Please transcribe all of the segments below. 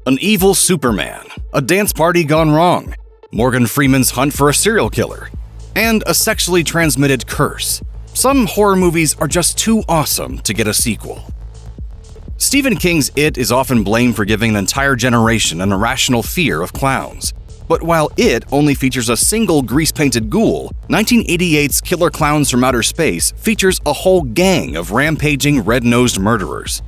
an evil Superman, a dance party gone wrong, Morgan Freeman's hunt for a serial killer, and a sexually transmitted curse. Some horror movies are just too awesome to get a sequel. Stephen King's It is often blamed for giving an entire generation an irrational fear of clowns. But while It only features a single grease-painted ghoul, 1988's Killer Klowns from Outer Space features a whole gang of rampaging red-nosed murderers.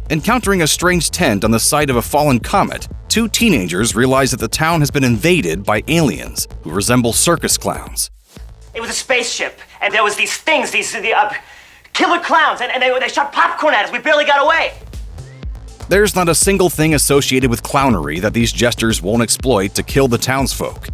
Encountering a strange tent on the site of a fallen comet, two teenagers realize that the town has been invaded by aliens who resemble circus clowns. It was a spaceship, and there was these things, killer clowns, and they shot popcorn at us. We barely got away. There's not a single thing associated with clownery that these jesters won't exploit to kill the townsfolk.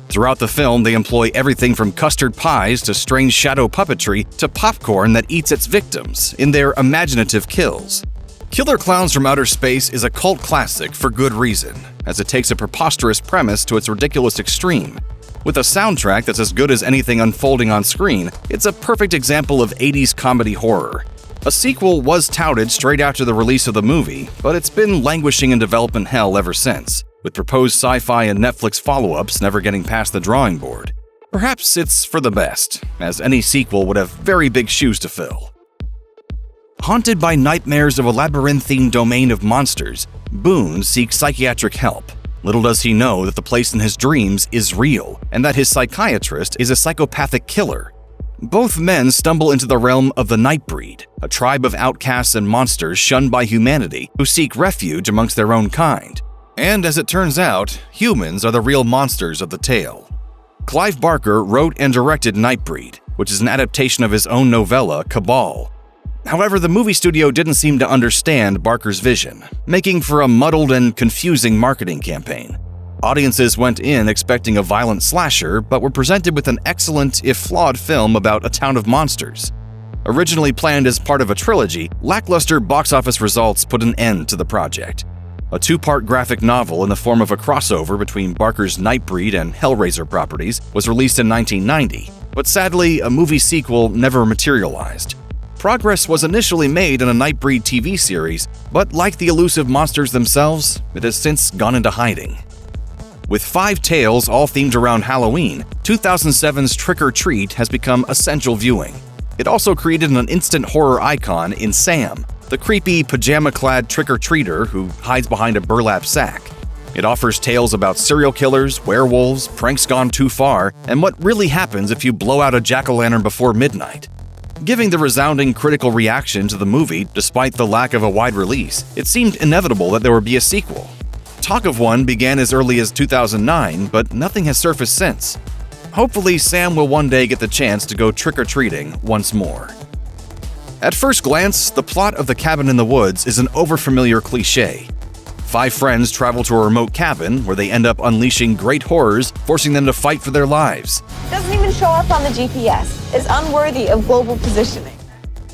Throughout the film, they employ everything from custard pies to strange shadow puppetry to popcorn that eats its victims in their imaginative kills. Killer Klowns from Outer Space is a cult classic for good reason, as it takes a preposterous premise to its ridiculous extreme. With a soundtrack that's as good as anything unfolding on screen, it's a perfect example of 80s comedy horror. A sequel was touted straight after the release of the movie, but it's been languishing in development hell ever since, with proposed sci-fi and Netflix follow-ups never getting past the drawing board. Perhaps it's for the best, as any sequel would have very big shoes to fill. Haunted by nightmares of a labyrinthine domain of monsters, Boone seeks psychiatric help. Little does he know that the place in his dreams is real, and that his psychiatrist is a psychopathic killer. Both men stumble into the realm of the Nightbreed, a tribe of outcasts and monsters shunned by humanity who seek refuge amongst their own kind. And as it turns out, humans are the real monsters of the tale. Clive Barker wrote and directed Nightbreed, which is an adaptation of his own novella, Cabal. However, the movie studio didn't seem to understand Barker's vision, making for a muddled and confusing marketing campaign. Audiences went in expecting a violent slasher, but were presented with an excellent, if flawed, film about a town of monsters. Originally planned as part of a trilogy, lackluster box office results put an end to the project. A two-part graphic novel in the form of a crossover between Barker's Nightbreed and Hellraiser properties was released in 1990, but sadly, a movie sequel never materialized. Progress was initially made in a Nightbreed TV series, but like the elusive monsters themselves, it has since gone into hiding. With 5 tales all themed around Halloween, 2007's Trick or Treat has become essential viewing. It also created an instant horror icon in Sam, the creepy pajama-clad trick-or-treater who hides behind a burlap sack. It offers tales about serial killers, werewolves, pranks gone too far, and what really happens if you blow out a jack-o'-lantern before midnight. Giving the resounding critical reaction to the movie despite the lack of a wide release, it seemed inevitable that there would be a sequel. Talk of one began as early as 2009, but nothing has surfaced since. Hopefully, Sam will one day get the chance to go trick-or-treating once more. At first glance, the plot of The Cabin in the Woods is an overfamiliar cliché. 5 friends travel to a remote cabin where they end up unleashing great horrors, forcing them to fight for their lives. Doesn't even show up on the GPS. It's unworthy of global positioning.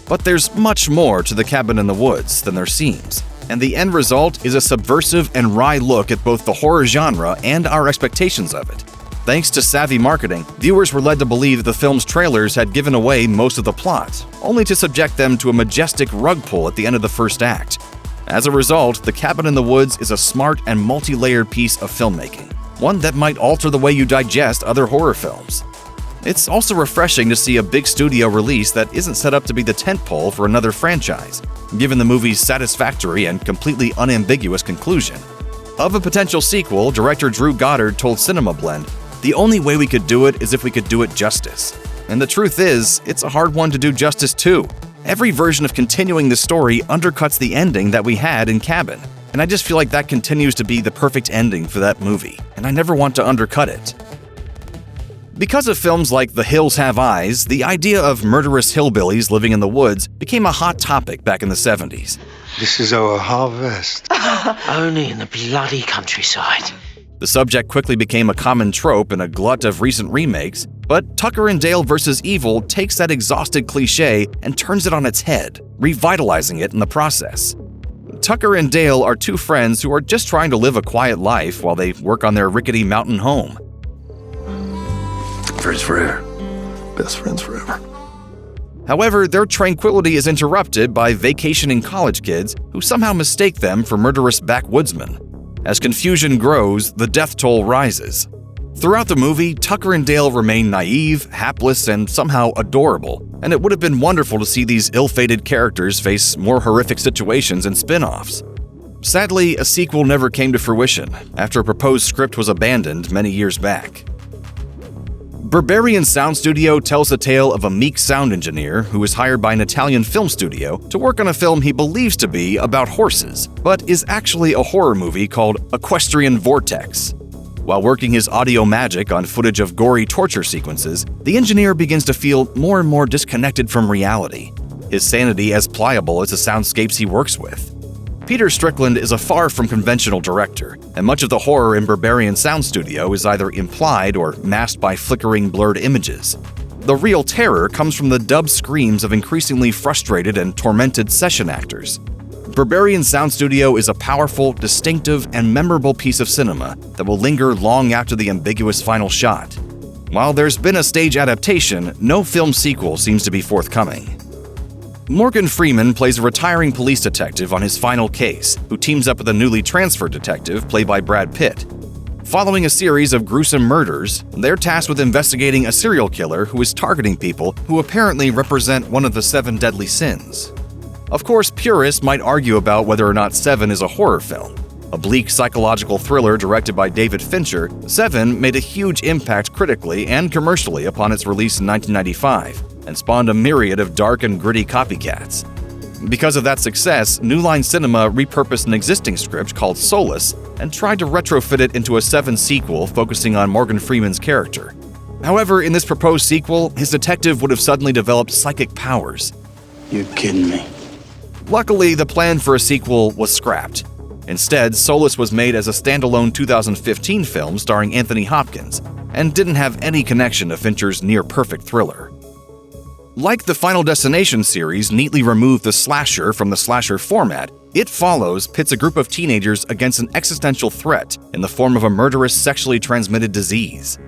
But there's much more to The Cabin in the Woods than there seems, and the end result is a subversive and wry look at both the horror genre and our expectations of it. Thanks to savvy marketing, viewers were led to believe that the film's trailers had given away most of the plot, only to subject them to a majestic rug pull at the end of the first act. As a result, The Cabin in the Woods is a smart and multi-layered piece of filmmaking, one that might alter the way you digest other horror films. It's also refreshing to see a big studio release that isn't set up to be the tentpole for another franchise, given the movie's satisfactory and completely unambiguous conclusion. Of a potential sequel, director Drew Goddard told Cinema Blend, "The only way we could do it is if we could do it justice." And the truth is, it's a hard one to do justice to. Every version of continuing the story undercuts the ending that we had in Cabin, and I just feel like that continues to be the perfect ending for that movie, and I never want to undercut it. Because of films like The Hills Have Eyes, the idea of murderous hillbillies living in the woods became a hot topic back in the 70s. This is our harvest. Only in the bloody countryside. The subject quickly became a common trope in a glut of recent remakes, but Tucker and Dale vs. Evil takes that exhausted cliché and turns it on its head, revitalizing it in the process. Tucker and Dale are 2 friends who are just trying to live a quiet life while they work on their rickety mountain home. Friends forever. Best friends forever. However, their tranquility is interrupted by vacationing college kids who somehow mistake them for murderous backwoodsmen. As confusion grows, the death toll rises. Throughout the movie, Tucker and Dale remain naive, hapless, and somehow adorable, and it would have been wonderful to see these ill-fated characters face more horrific situations in spin-offs. Sadly, a sequel never came to fruition after a proposed script was abandoned many years back. Berberian Sound Studio tells the tale of a meek sound engineer who is hired by an Italian film studio to work on a film he believes to be about horses, but is actually a horror movie called Equestrian Vortex. While working his audio magic on footage of gory torture sequences, the engineer begins to feel more and more disconnected from reality, his sanity as pliable as the soundscapes he works with. Peter Strickland is a far from conventional director, and much of the horror in Berberian Sound Studio is either implied or masked by flickering, blurred images. The real terror comes from the dubbed screams of increasingly frustrated and tormented session actors. Berberian Sound Studio is a powerful, distinctive, and memorable piece of cinema that will linger long after the ambiguous final shot. While there's been a stage adaptation, no film sequel seems to be forthcoming. Morgan Freeman plays a retiring police detective on his final case, who teams up with a newly transferred detective played by Brad Pitt. Following a series of gruesome murders, they're tasked with investigating a serial killer who is targeting people who apparently represent one of the 7 deadly sins. Of course, purists might argue about whether or not Seven is a horror film. A bleak psychological thriller directed by David Fincher, Seven made a huge impact critically and commercially upon its release in 1995, and spawned a myriad of dark and gritty copycats. Because of that success, New Line Cinema repurposed an existing script called Solace and tried to retrofit it into a Seven sequel focusing on Morgan Freeman's character. However, in this proposed sequel, his detective would have suddenly developed psychic powers. You're kidding me. Luckily, the plan for a sequel was scrapped. Instead, Solace was made as a standalone 2015 film starring Anthony Hopkins, and didn't have any connection to Fincher's near-perfect thriller. Like the Final Destination series neatly removed the slasher from the slasher format, It Follows pits a group of teenagers against an existential threat in the form of a murderous sexually transmitted disease.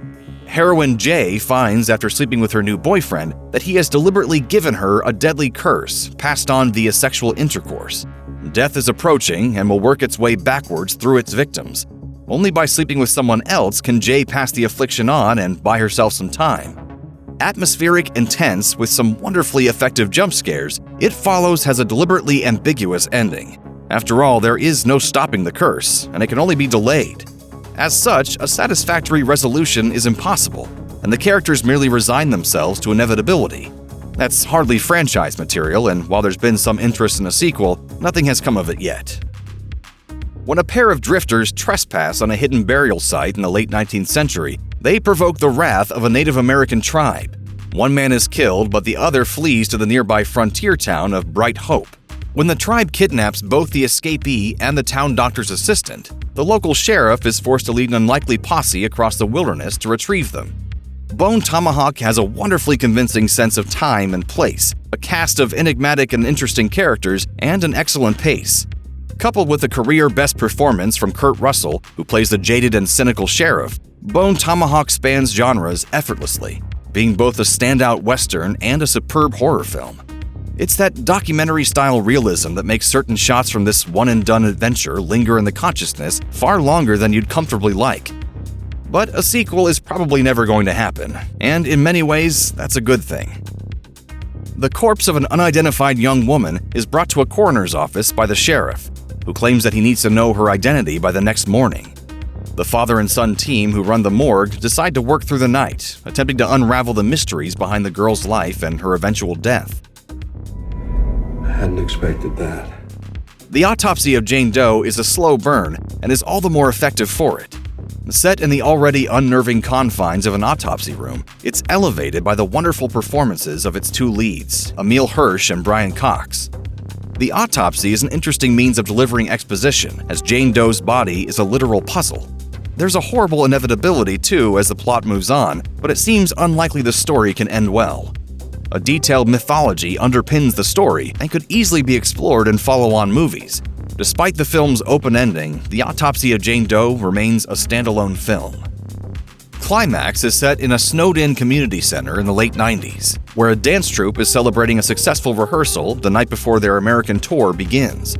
Heroine Jay finds after sleeping with her new boyfriend that he has deliberately given her a deadly curse passed on via sexual intercourse. Death is approaching and will work its way backwards through its victims. Only by sleeping with someone else can Jay pass the affliction on and buy herself some time. Atmospheric, intense, with some wonderfully effective jump scares, It Follows has a deliberately ambiguous ending. After all, there is no stopping the curse, and it can only be delayed. As such, a satisfactory resolution is impossible, and the characters merely resign themselves to inevitability. That's hardly franchise material, and while there's been some interest in a sequel, nothing has come of it yet. When a pair of drifters trespass on a hidden burial site in the late 19th century, they provoke the wrath of a Native American tribe. One man is killed, but the other flees to the nearby frontier town of Bright Hope. When the tribe kidnaps both the escapee and the town doctor's assistant, the local sheriff is forced to lead an unlikely posse across the wilderness to retrieve them. Bone Tomahawk has a wonderfully convincing sense of time and place, a cast of enigmatic and interesting characters, and an excellent pace. Coupled with a career-best performance from Kurt Russell, who plays the jaded and cynical sheriff, Bone Tomahawk spans genres effortlessly, being both a standout western and a superb horror film. It's that documentary-style realism that makes certain shots from this one-and-done adventure linger in the consciousness far longer than you'd comfortably like. But a sequel is probably never going to happen, and in many ways, that's a good thing. The corpse of an unidentified young woman is brought to a coroner's office by the sheriff, who claims that he needs to know her identity by the next morning. The father and son team who run the morgue decide to work through the night, attempting to unravel the mysteries behind the girl's life and her eventual death. I hadn't expected that. The Autopsy of Jane Doe is a slow burn and is all the more effective for it. Set in the already unnerving confines of an autopsy room, it's elevated by the wonderful performances of its two leads, Emile Hirsch and Brian Cox. The autopsy is an interesting means of delivering exposition, as Jane Doe's body is a literal puzzle. There's a horrible inevitability, too, as the plot moves on, but it seems unlikely the story can end well. A detailed mythology underpins the story and could easily be explored in follow-on movies. Despite the film's open ending, The Autopsy of Jane Doe remains a standalone film. Climax is set in a snowed-in community center in the late 90s, where a dance troupe is celebrating a successful rehearsal the night before their American tour begins.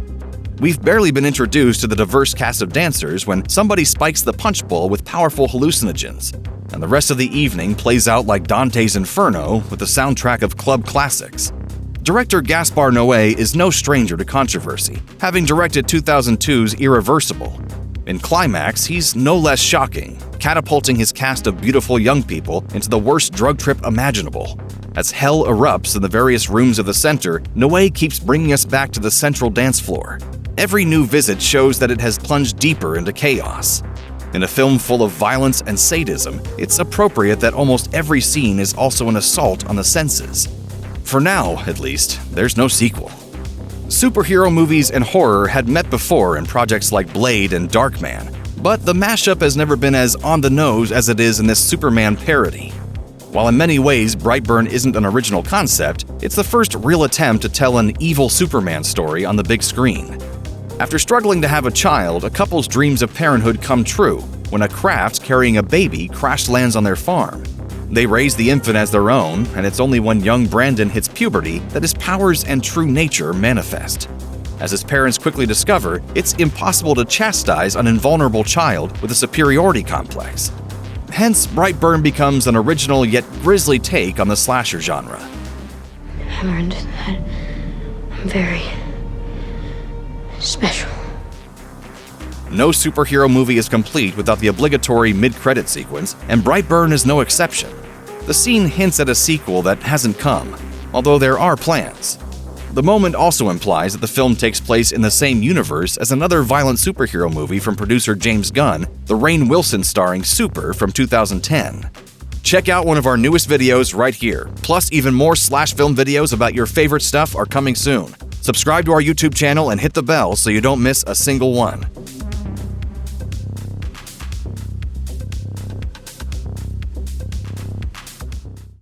We've barely been introduced to the diverse cast of dancers when somebody spikes the punch bowl with powerful hallucinogens, and the rest of the evening plays out like Dante's Inferno with the soundtrack of club classics. Director Gaspar Noé is no stranger to controversy, having directed 2002's Irreversible. In Climax, he's no less shocking, catapulting his cast of beautiful young people into the worst drug trip imaginable. As hell erupts in the various rooms of the center, Noé keeps bringing us back to the central dance floor. Every new visit shows that it has plunged deeper into chaos. In a film full of violence and sadism, it's appropriate that almost every scene is also an assault on the senses. For now, at least, there's no sequel. Superhero movies and horror had met before in projects like Blade and Darkman, but the mashup has never been as on the nose as it is in this Superman parody. While in many ways Brightburn isn't an original concept, it's the first real attempt to tell an evil Superman story on the big screen. After struggling to have a child, a couple's dreams of parenthood come true when a craft carrying a baby crash lands on their farm. They raise the infant as their own, and it's only when young Brandon hits puberty that his powers and true nature manifest. As his parents quickly discover, it's impossible to chastise an invulnerable child with a superiority complex. Hence, Brightburn becomes an original yet grisly take on the slasher genre. I learned that I'm very special. No superhero movie is complete without the obligatory mid-credit sequence, and Brightburn is no exception. The scene hints at a sequel that hasn't come, although there are plans. The moment also implies that the film takes place in the same universe as another violent superhero movie from producer James Gunn, the Rainn Wilson starring Super from 2010. Check out one of our newest videos right here. Plus, even more SlashFilm videos about your favorite stuff are coming soon. Subscribe to our YouTube channel and hit the bell so you don't miss a single one.